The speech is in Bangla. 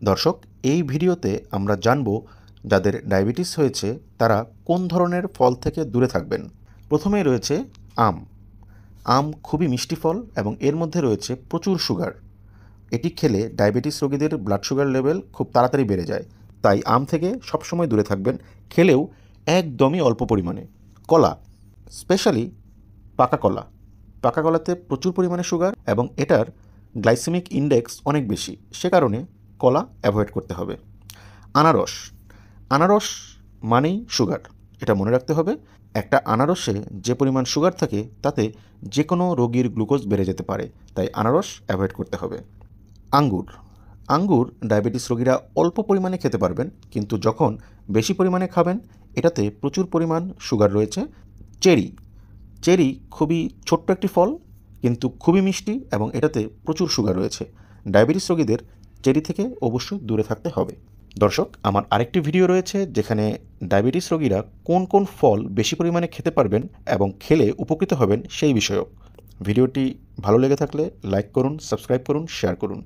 দর্শক, এই ভিডিওতে আমরা জানব যাদের ডায়াবেটিস হয়েছে তারা কোন ধরনের ফল থেকে দূরে থাকবেন। প্রথমেই রয়েছে আম। আম খুবই মিষ্টি ফল এবং এর মধ্যে রয়েছে প্রচুর সুগার। এটি খেলে ডায়াবেটিস রোগীদের ব্লাড সুগার লেভেল খুব তাড়াতাড়ি বেড়ে যায়, তাই আম থেকে সবসময় দূরে থাকবেন, খেলেও একদমই অল্প পরিমাণে। কলা, স্পেশালি পাকা কলা। পাকা কলাতে প্রচুর পরিমাণে সুগার এবং এটার গ্লাইসেমিক ইন্ডেক্স অনেক বেশি, সে কারণে কলা অ্যাভয়েড করতে হবে। আনারস, আনারস মানেই সুগার, এটা মনে রাখতে হবে। একটা আনারসে যে পরিমাণ সুগার থাকে তাতে যে কোনো রোগীর গ্লুকোজ বেড়ে যেতে পারে, তাই আনারস অ্যাভয়েড করতে হবে। আঙ্গুর, আঙ্গুর ডায়াবেটিস রোগীরা অল্প পরিমাণে খেতে পারবেন, কিন্তু যখন বেশি পরিমাণে খাবেন এটাতে প্রচুর পরিমাণ সুগার রয়েছে। চেরি, চেরি খুবই ছোট্ট একটি ফল কিন্তু খুবই মিষ্টি এবং এটাতে প্রচুর সুগার রয়েছে। ডায়াবেটিস রোগীদের চেরি থেকে অবশ্যই দূরে থাকতে হবে। দর্শক, আমার আরেকটি ভিডিও রয়েছে যেখানে ডায়াবেটিস রোগীরা কোন কোন ফল বেশি পরিমাণে খেতে পারবেন এবং খেলে উপকৃত হবেন সেই বিষয়ক। ভিডিওটি ভালো লেগে থাকলে লাইক করুন, সাবস্ক্রাইব করুন, শেয়ার করুন।